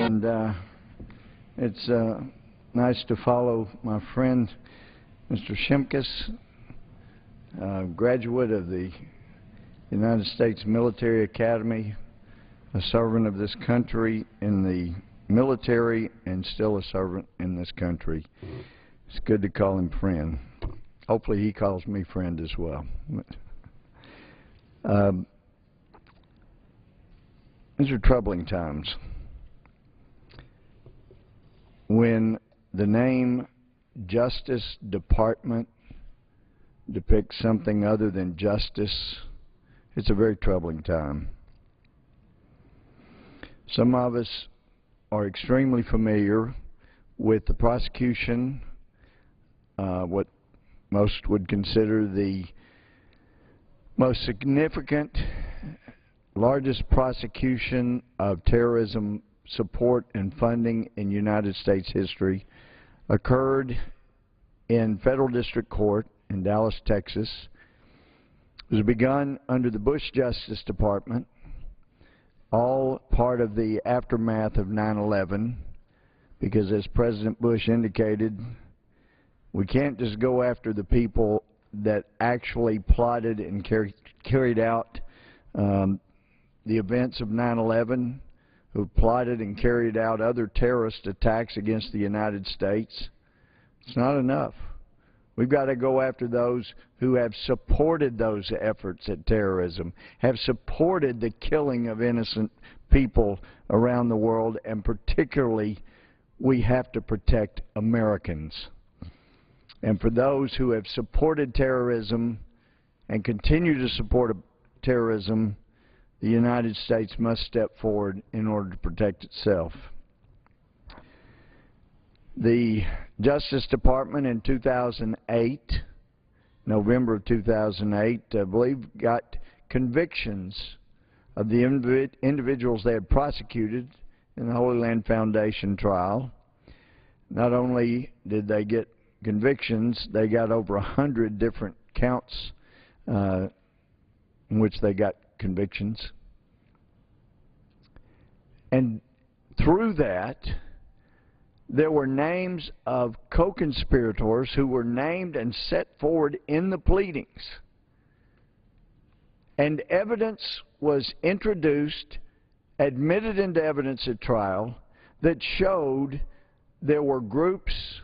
and it's nice to follow my friend, Mr. Shimkus, graduate of the United States Military Academy, a servant of this country in the military and still a servant in this country. It's good to call him friend. Hopefully he calls me friend as well. These are troubling times. When the name Justice Department depicts something other than justice, it's a very troubling time. Some of us are extremely familiar with the prosecution, what most would consider the most significant, largest prosecution of terrorism support and funding in United States history, occurred in Federal District Court in Dallas, Texas. It was begun under the Bush Justice Department, all part of the aftermath of 9/11, because as President Bush indicated, we can't just go after the people that actually plotted and carried out the events of 9/11, who plotted and carried out other terrorist attacks against the United States. It's not enough. We've got to go after those who have supported those efforts at terrorism, have supported the killing of innocent people around the world, and particularly we have to protect Americans. And for those who have supported terrorism and continue to support terrorism, the United States must step forward in order to protect itself. The Justice Department in 2008, November of 2008, I believe, got convictions of the individuals they had prosecuted in the Holy Land Foundation trial. Not only did they get convictions, they got over 100 different counts in which they got convictions. And through that, there were names of co-conspirators who were named and set forward in the pleadings. And evidence was introduced, admitted into evidence at trial, that showed there were groups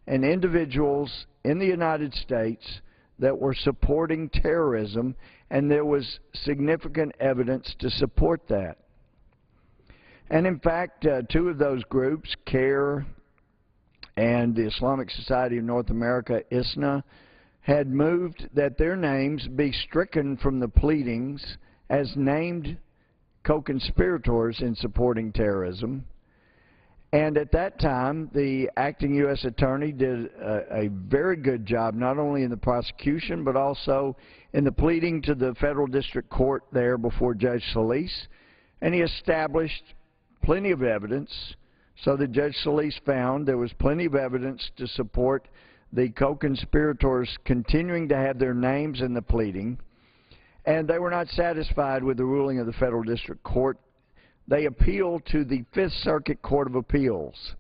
and individuals in the United States that were supporting terrorism, and there was significant evidence to support that. And in fact, two of those groups, CARE and the Islamic Society of North America, ISNA, had moved that their names be stricken from the pleadings as named co-conspirators in supporting terrorism. And at that time, the acting U.S. Attorney did a very good job, not only in the prosecution, but also in the pleading to the Federal District Court there before Judge Solis. And he established plenty of evidence, so that Judge Solis found there was plenty of evidence to support the co-conspirators continuing to have their names in the pleading. And they were not satisfied with the ruling of the Federal District Court. They appealed to the Fifth Circuit Court of Appeals.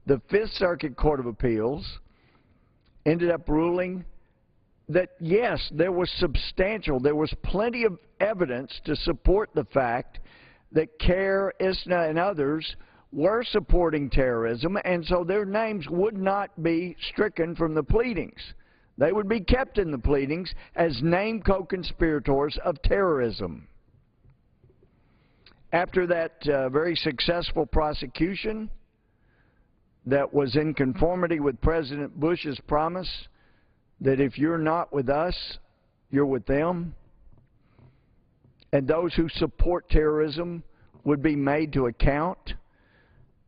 The Fifth Circuit Court of Appeals ended up ruling that, yes, there was plenty of evidence to support the fact that CARE, ISNA, and others were supporting terrorism, and so their names would not be stricken from the pleadings. They would be kept in the pleadings as named co-conspirators of terrorism. After that very successful prosecution that was in conformity with President Bush's promise that if you're not with us, you're with them, and those who support terrorism would be made to account,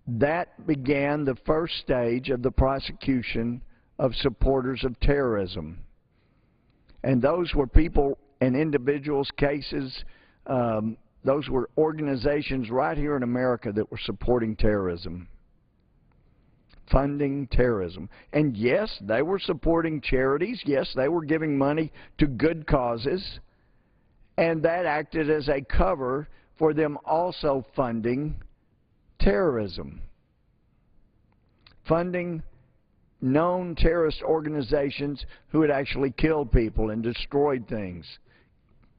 that began the first stage of the prosecution of supporters of terrorism. And those were people and individuals' cases. Those were organizations right here in America that were supporting terrorism, funding terrorism. And yes, they were supporting charities. Yes, they were giving money to good causes. And that acted as a cover for them also funding terrorism. terrorism, funding known terrorist organizations who had actually killed people and destroyed things,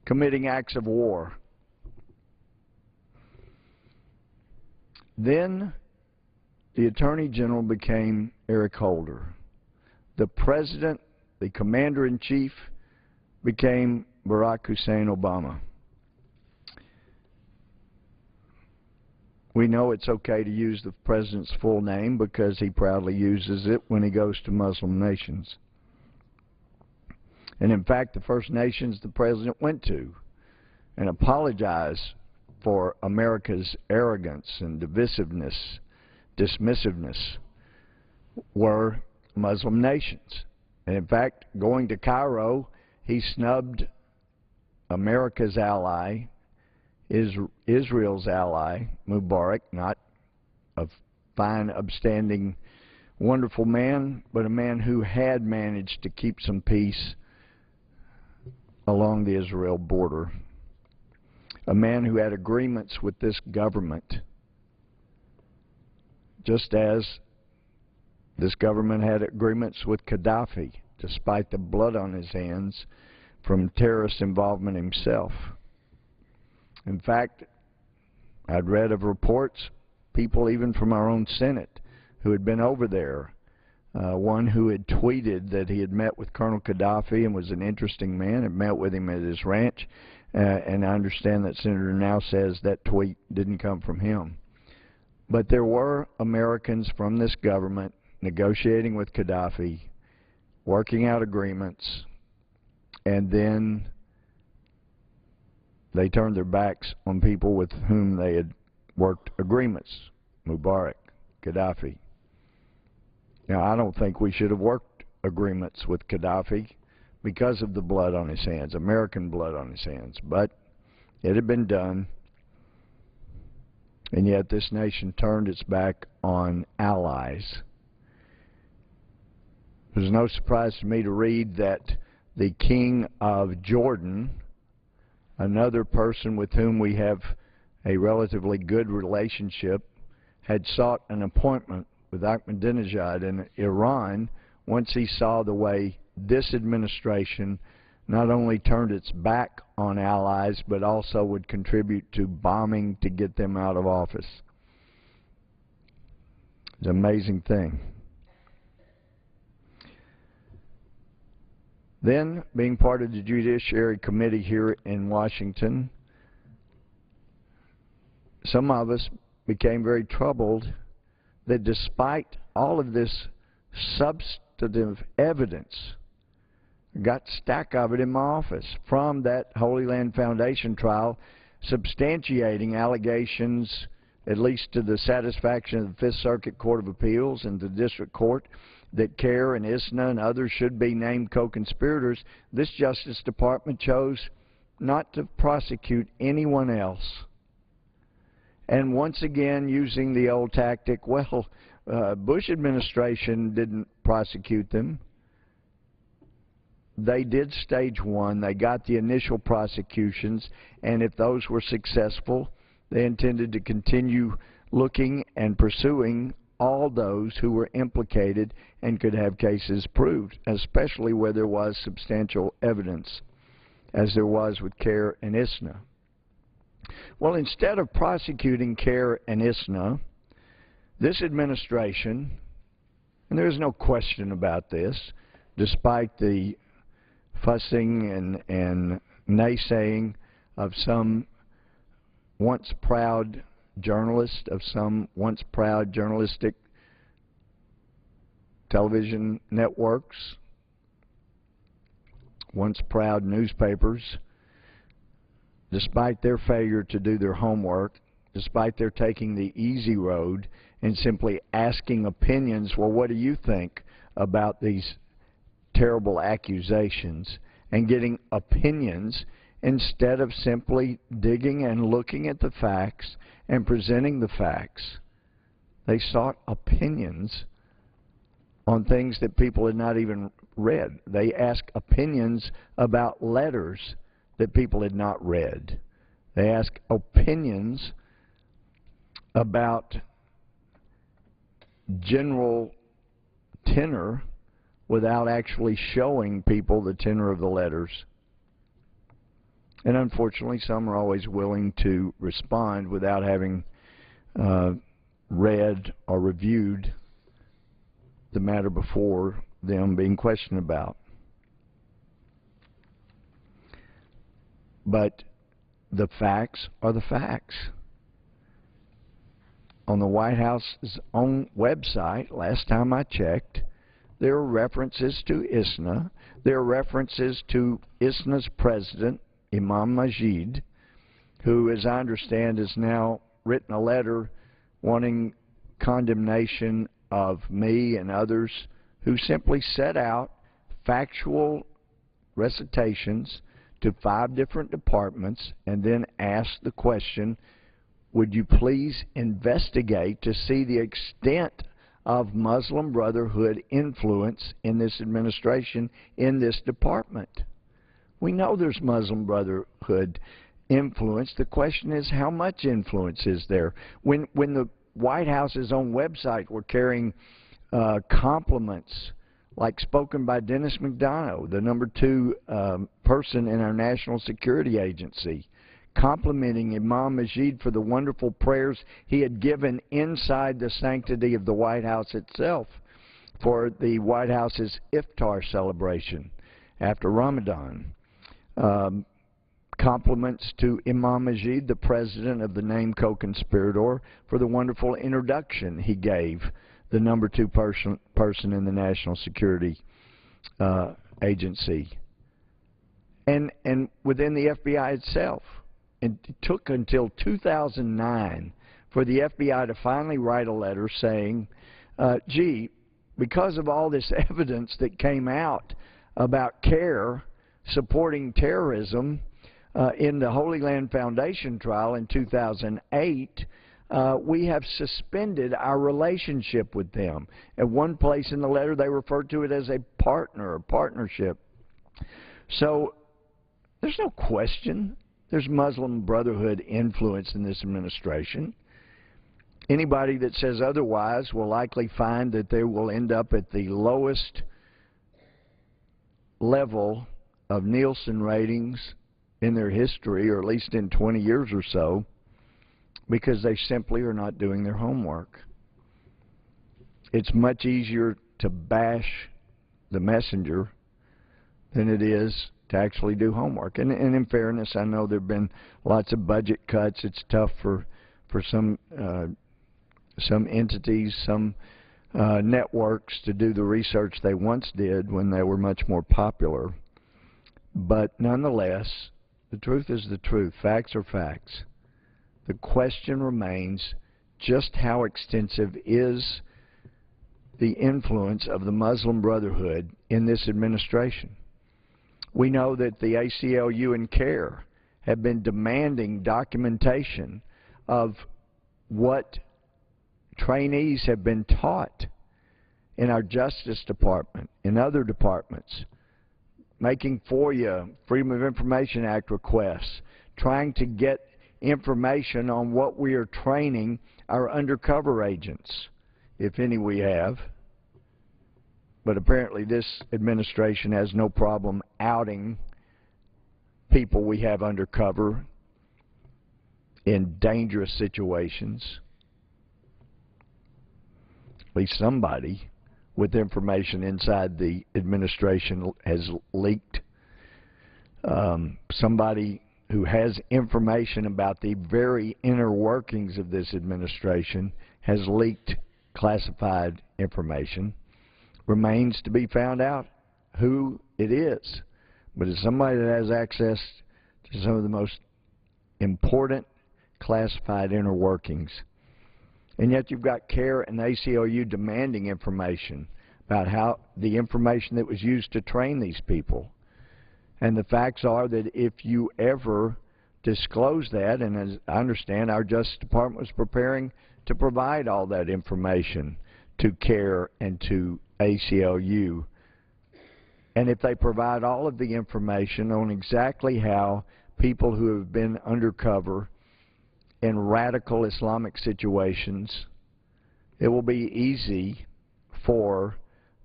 committing acts of war. Then the Attorney General became Eric Holder. The President, the Commander-in-Chief, became Barack Hussein Obama. We know it's okay to use the President's full name because he proudly uses it when he goes to Muslim nations. And in fact, the first nations the President went to and apologized for America's arrogance and divisiveness, dismissiveness, were Muslim nations. And in fact, going to Cairo, he snubbed America's ally, Israel's ally, Mubarak, not a fine, upstanding, wonderful man, but a man who had managed to keep some peace along the Israel border. A man who had agreements with this government, just as this government had agreements with Gaddafi, despite the blood on his hands from terrorist involvement himself. In fact, I'd read of reports, people even from our own Senate who had been over there. One who had tweeted that he had met with Colonel Gaddafi and was an interesting man, had met with him at his ranch, and I understand that Senator now says that tweet didn't come from him. But there were Americans from this government negotiating with Gaddafi, working out agreements, and then they turned their backs on people with whom they had worked agreements, Mubarak, Gaddafi. Now, I don't think we should have worked agreements with Gaddafi because of the blood on his hands, American blood on his hands, but it had been done, and yet this nation turned its back on allies. It was no surprise to me to read that the King of Jordan, another person with whom we have a relatively good relationship, had sought an appointment with Ahmadinejad in Iran once he saw the way this administration not only turned its back on allies but also would contribute to bombing to get them out of office. It's an amazing thing. Then, being part of the Judiciary Committee here in Washington, some of us became very troubled that despite all of this substantive evidence, I got a stack of it in my office from that Holy Land Foundation trial, substantiating allegations, at least to the satisfaction of the Fifth Circuit Court of Appeals and the District Court, that CARE and ISNA and others should be named co-conspirators. This Justice Department chose not to prosecute anyone else. And once again, using the old tactic, well, Bush administration didn't prosecute them. They did stage one. They got the initial prosecutions, and if those were successful, they intended to continue looking and pursuing all those who were implicated and could have cases proved, especially where there was substantial evidence, as there was with CARE and ISNA. Well, instead of prosecuting CARE and ISNA, this administration, and there is no question about this, despite the fussing and naysaying of some once proud journalists, of some once proud journalistic television networks, once proud newspapers, despite their failure to do their homework, despite their taking the easy road and simply asking opinions, well, what do you think about these terrible accusations, and getting opinions instead of simply digging and looking at the facts and presenting the facts. They sought opinions on things that people had not even read. They asked opinions about letters that people had not read. They asked opinions about general tenor without actually showing people the tenor of the letters. And unfortunately, some are always willing to respond without having read or reviewed the matter before them being questioned about. But the facts are the facts. On the White House's own website, last time I checked, there are references to ISNA. There are references to ISNA's president, Imam Majid, who, as I understand, has now written a letter wanting condemnation of me and others who simply set out factual recitations to 5 different departments and then asked the question, would you please investigate to see the extent of Muslim Brotherhood influence in this administration, in this department? We know there's Muslim Brotherhood influence. The question is, how much influence is there? When the White House's own website were carrying compliments like spoken by Dennis McDonough, the number 2 person in our National Security Agency, complimenting Imam Majid for the wonderful prayers he had given inside the sanctity of the White House itself for the White House's iftar celebration after Ramadan. Compliments to Imam Majid, the president of the named co-conspirator, for the wonderful introduction he gave the number 2 person in the National Security Agency. And within the FBI itself. And it took until 2009 for the FBI to finally write a letter saying, gee, because of all this evidence that came out about CARE supporting terrorism in the Holy Land Foundation trial in 2008, we have suspended our relationship with them. At one place in the letter, they referred to it as a partner, a partnership. So there's no question there's Muslim Brotherhood influence in this administration. Anybody that says otherwise will likely find that they will end up at the lowest level of Nielsen ratings in their history, or at least in 20 years or so, because they simply are not doing their homework. It's much easier to bash the messenger than it is to actually do homework. And in fairness, I know there have been lots of budget cuts. It's tough for some entities, some networks to do the research they once did when they were much more popular. But nonetheless, the truth is the truth. Facts are facts. The question remains, just how extensive is the influence of the Muslim Brotherhood in this administration? We know that the ACLU and CARE have been demanding documentation of what trainees have been taught in our Justice Department, in other departments, making FOIA, Freedom of Information Act requests, trying to get information on what we are training our undercover agents, if any we have. But apparently this administration has no problem outing people we have undercover in dangerous situations. At least somebody with information inside the administration has leaked. Somebody who has information about the very inner workings of this administration has leaked classified information. Remains to be found out who it is. But it's somebody that has access to some of the most important classified inner workings. And yet you've got CARE and the ACLU demanding information about how the information that was used to train these people. And the facts are that if you ever disclose that, and as I understand, our Justice Department was preparing to provide all that information to CARE and to ACLU. And if they provide all of the information on exactly how people who have been undercover in radical Islamic situations it will be easy for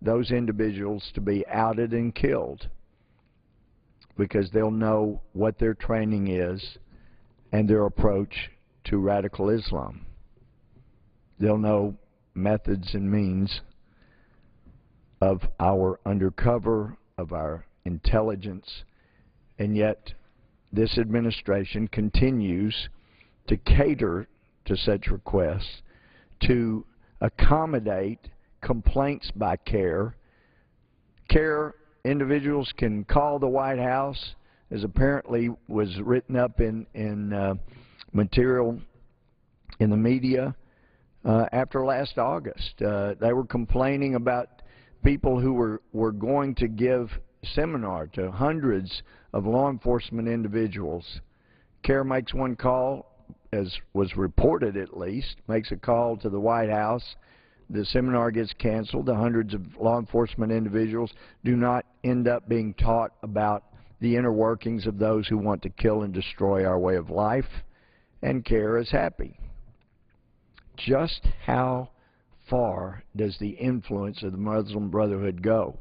those individuals to be outed and killed because they'll know what their training is and their approach to radical Islam. They'll know methods and means of our undercover, of our intelligence, and yet this administration continues to cater to such requests, to accommodate complaints by CARE. CARE individuals can call the White House, as apparently was written up in material in the media after last August. They were complaining about people who were going to give seminar to hundreds of law enforcement individuals. CARE makes one call, as was reported at least, makes a call to the White House. The seminar gets canceled. The hundreds of law enforcement individuals do not end up being taught about the inner workings of those who want to kill and destroy our way of life, and CARE is happy. Just how far does the influence of the Muslim Brotherhood go?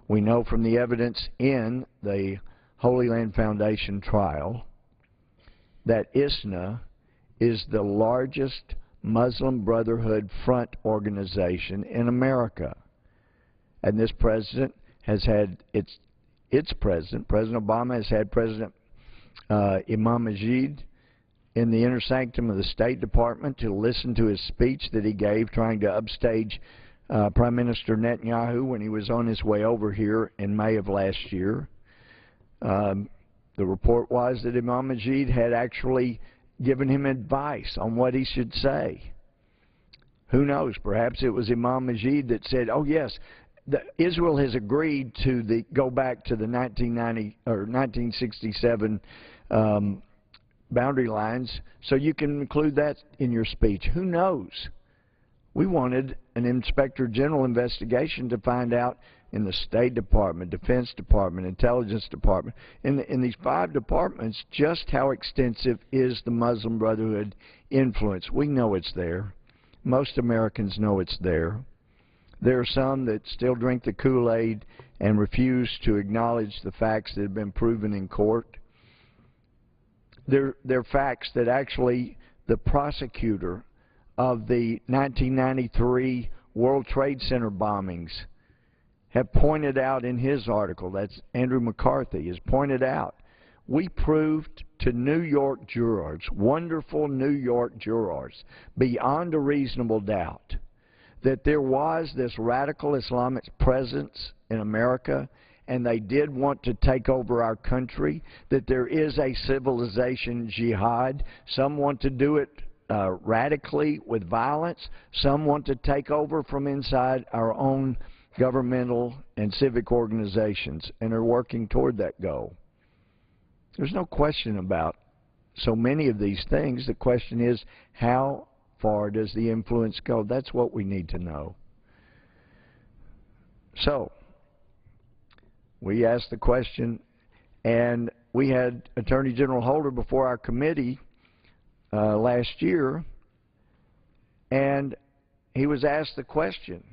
We know from the evidence in the Holy Land Foundation trial that ISNA is the largest Muslim Brotherhood front organization in America. And this president has had President Obama has had President Imam Majid in the inner sanctum of the State Department to listen to his speech that he gave trying to upstage Prime Minister Netanyahu when he was on his way over here in May of last year. The report was that Imam Majid had actually given him advice on what he should say. Who knows? Perhaps it was Imam Majid that said, oh yes, Israel has agreed to go back to the 1990 or 1967 boundary lines, so you can include that in your speech. Who knows? We wanted an Inspector General investigation to find out in the State Department, Defense Department, Intelligence Department, in these 5 departments, just how extensive is the Muslim Brotherhood influence. We know it's there. Most Americans know it's there. There are some that still drink the Kool-Aid and refuse to acknowledge the facts that have been proven in court. They're facts that actually the prosecutor of the 1993 World Trade Center bombings have pointed out in his article, that's Andrew McCarthy, has pointed out. We proved to New York jurors, wonderful New York jurors, beyond a reasonable doubt, that there was this radical Islamic presence in America, and they did want to take over our country, that there is a civilization jihad. Some want to do it radically with violence. Some want to take over from inside our own governmental and civic organizations and are working toward that goal. There's no question about so many of these things. The question is, how far does the influence go? That's what we need to know. So, we asked the question, and we had Attorney General Holder before our committee last year, and he was asked the question,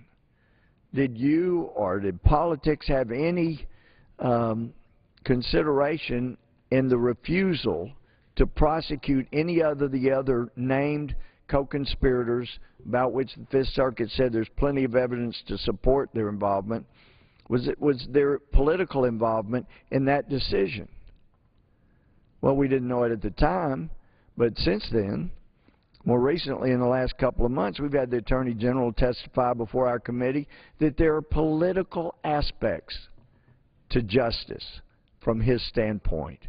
did you or did politics have any consideration in the refusal to prosecute any of the other named co-conspirators about which the Fifth Circuit said there's plenty of evidence to support their involvement? Was there political involvement in that decision? Well, we didn't know it at the time, but since then, more recently in the last couple of months, we've had the Attorney General testify before our committee that there are political aspects to justice from his standpoint,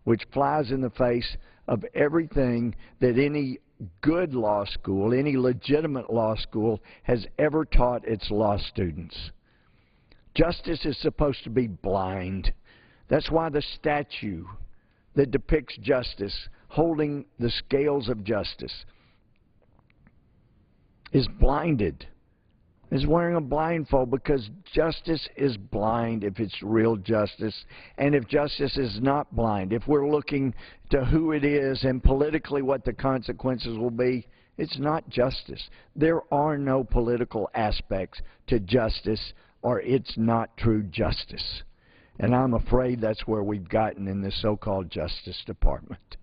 which flies in the face of everything that any good law school, any legitimate law school has ever taught its law students. Justice is supposed to be blind. That's why the statue that depicts justice, holding the scales of justice, is blinded, is wearing a blindfold, because justice is blind if it's real justice, and if justice is not blind, if we're looking to who it is and politically what the consequences will be, It's not justice. There are no political aspects to justice, or it's not true justice. And I'm afraid that's where we've gotten in this so-called Justice Department.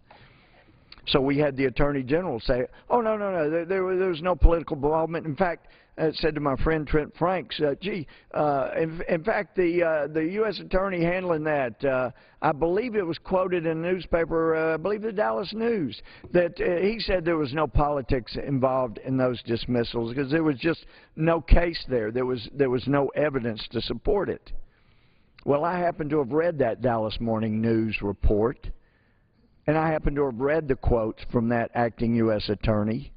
So we had the Attorney General say, oh, no, there was no political involvement. In fact, said to my friend Trent Franks, in fact, the U.S. Attorney handling that, I believe it was quoted in a newspaper, I believe the Dallas News, that he said there was no politics involved in those dismissals because there was just no case there. There was no evidence to support it. Well, I happen to have read that Dallas Morning News report, and I happen to have read the quotes from that acting U.S. Attorney.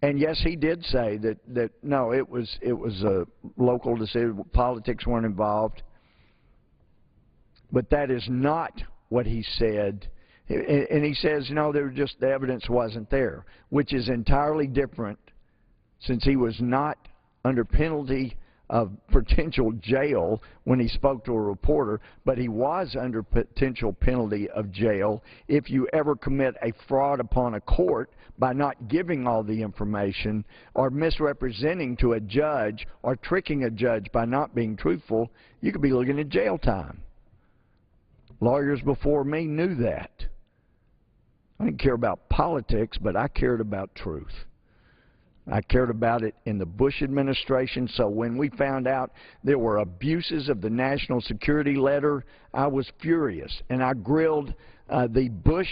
And yes, he did say that no, it was a local decision, politics weren't involved. But that is not what he said. And he says, no, the evidence wasn't there, which is entirely different since he was not under penalty of potential jail when he spoke to a reporter, but he was under potential penalty of jail if you ever commit a fraud upon a court by not giving all the information or misrepresenting to a judge or tricking a judge by not being truthful. You could be looking at jail time. Lawyers before me knew that. I didn't care about politics, but I cared about truth. I cared about it in the Bush administration, so when we found out there were abuses of the national security letter, I was furious. And I grilled the Bush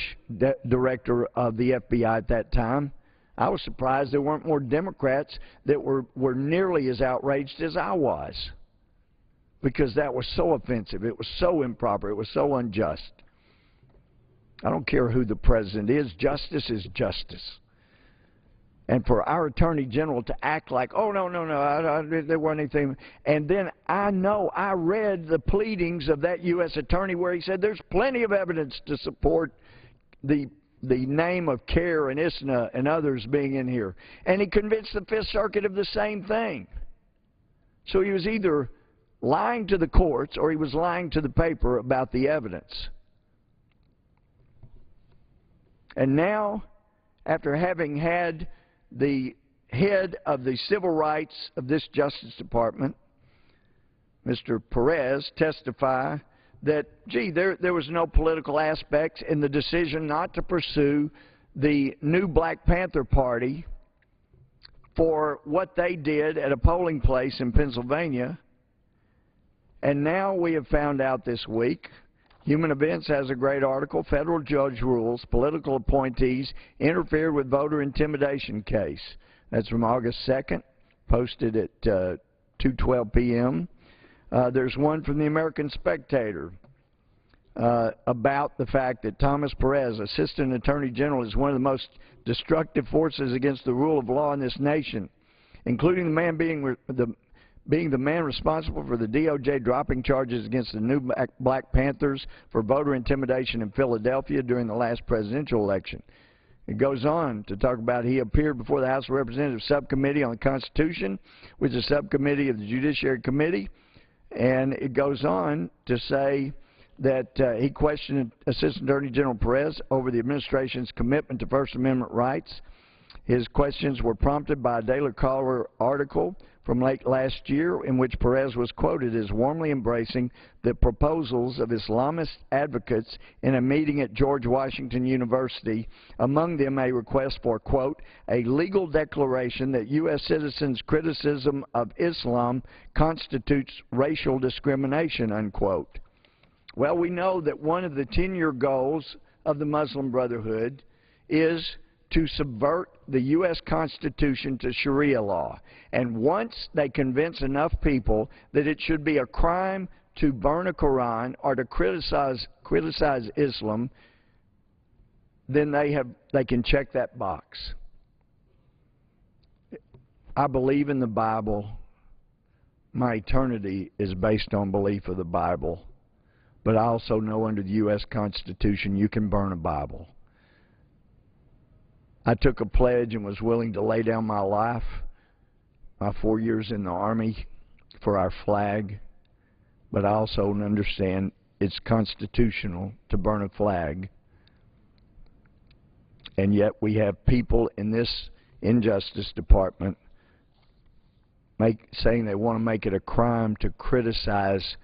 director of the FBI at that time. I was surprised there weren't more Democrats that were nearly as outraged as I was, because that was so offensive. It was so improper. It was so unjust. I don't care who the president is. Justice is justice. And for our Attorney General to act like, oh, no, there wasn't anything. And then I read the pleadings of that U.S. Attorney where he said there's plenty of evidence to support the name of CARE and ISNA and others being in here. And he convinced the Fifth Circuit of the same thing. So he was either lying to the courts or he was lying to the paper about the evidence. And now, after having had the head of the civil rights of this Justice Department, Mr. Perez, testify that, gee, there was no political aspects in the decision not to pursue the new Black Panther Party for what they did at a polling place in Pennsylvania. And now we have found out this week, Human Events has a great article, Federal Judge Rules, Political Appointees Interfered with Voter Intimidation Case. That's from August 2nd, posted at 2:12 p.m. There's one from the American Spectator about the fact that Thomas Perez, Assistant Attorney General, is one of the most destructive forces against the rule of law in this nation, including the man being the man responsible for the DOJ dropping charges against the new Black Panthers for voter intimidation in Philadelphia during the last presidential election. It goes on to talk about he appeared before the House of Representatives Subcommittee on the Constitution, which is a subcommittee of the Judiciary Committee, and it goes on to say that he questioned Assistant Attorney General Perez over the administration's commitment to First Amendment rights. His questions were prompted by a Daily Caller article from late last year in which Perez was quoted as warmly embracing the proposals of Islamist advocates in a meeting at George Washington University, among them a request for, quote, a legal declaration that U.S. citizens' criticism of Islam constitutes racial discrimination, unquote. Well, we know that one of the 10-year goals of the Muslim Brotherhood is to subvert the U.S. Constitution to Sharia law. And once they convince enough people that it should be a crime to burn a Quran or to criticize Islam, then they can check that box. I believe in the Bible. My eternity is based on belief of the Bible. But I also know under the U.S. Constitution you can burn a Bible. I took a pledge and was willing to lay down my life, my 4 years in the Army, for our flag. But I also understand it's constitutional to burn a flag. And yet we have people in this Injustice Department saying they want to make it a crime to criticize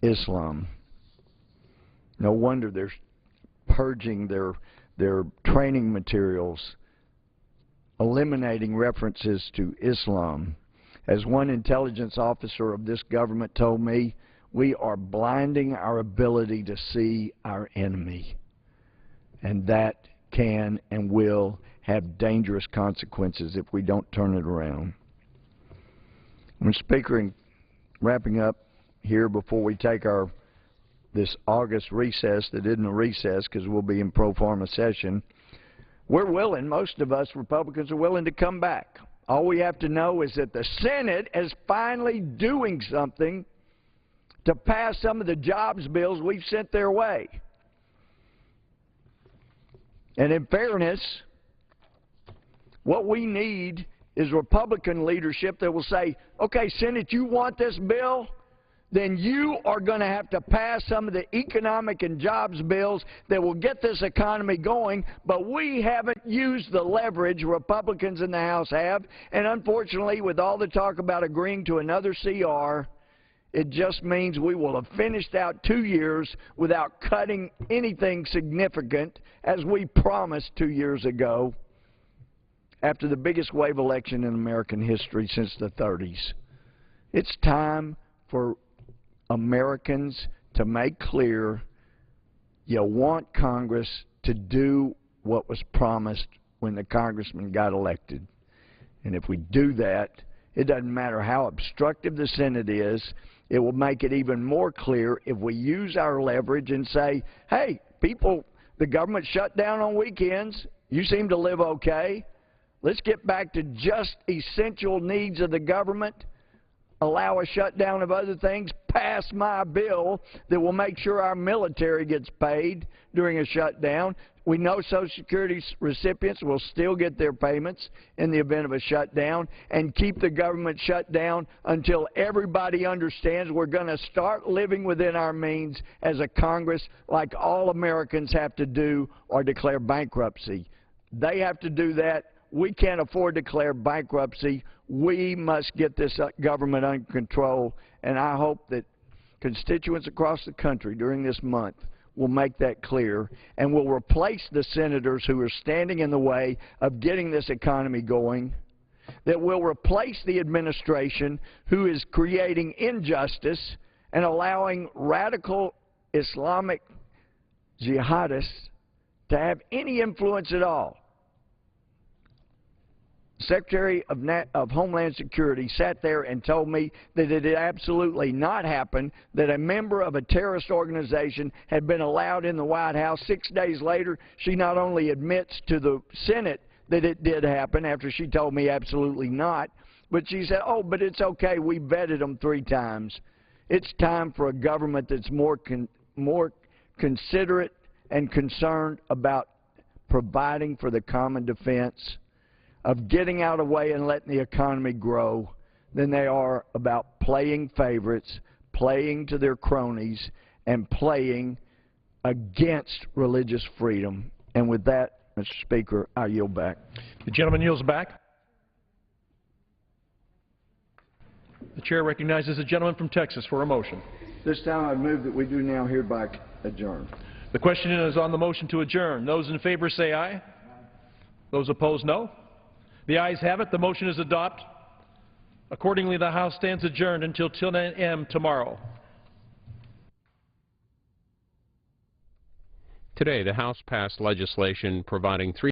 Islam. No wonder they're purging their training materials, eliminating references to Islam. As one intelligence officer of this government told me, we are blinding our ability to see our enemy. And that can and will have dangerous consequences if we don't turn it around. Mr. Speaker, in wrapping up here before we take this August recess that isn't a recess because we'll be in pro forma session, we're willing, most of us Republicans are willing to come back. All we have to know is that the Senate is finally doing something to pass some of the jobs bills we've sent their way. And in fairness, what we need is Republican leadership that will say, okay, Senate, you want this bill? Then you are going to have to pass some of the economic and jobs bills that will get this economy going, but we haven't used the leverage Republicans in the House have, and unfortunately, with all the talk about agreeing to another CR, it just means we will have finished out 2 years without cutting anything significant, as we promised 2 years ago, after the biggest wave election in American history since the 30s. It's time for Americans to make clear you want Congress to do what was promised when the congressman got elected. And if we do that, it doesn't matter how obstructive the Senate is, it will make it even more clear if we use our leverage and say, hey, people, the government shut down on weekends, you seem to live okay, let's get back to just essential needs of the government, allow a shutdown of other things, pass my bill that will make sure our military gets paid during a shutdown. We know Social Security recipients will still get their payments in the event of a shutdown, and keep the government shut down until everybody understands we're going to start living within our means as a Congress, like all Americans have to do, or declare bankruptcy. They have to do that. We can't afford to declare bankruptcy. We must get this government under control, and I hope that constituents across the country during this month will make that clear and will replace the senators who are standing in the way of getting this economy going, that will replace the administration who is creating injustice and allowing radical Islamic jihadists to have any influence at all. Secretary of Homeland Security sat there and told me that it had absolutely not happened, that a member of a terrorist organization had been allowed in the White House. 6 days later, she not only admits to the Senate that it did happen after she told me absolutely not, but she said, oh, but it's okay, we vetted them 3 times. It's time for a government that's more considerate and concerned about providing for the common defense, of getting out of the way and letting the economy grow, than they are about playing favorites, playing to their cronies, and playing against religious freedom. And with that, Mr. Speaker, I yield back. The gentleman yields back. The chair recognizes the gentleman from Texas for a motion. This time I move that we do now hereby adjourn. The question is on the motion to adjourn. Those in favor say aye. Those opposed, no. The ayes have it. The motion is adopted. Accordingly, the House stands adjourned until 10 a.m. tomorrow. Today, the House passed legislation providing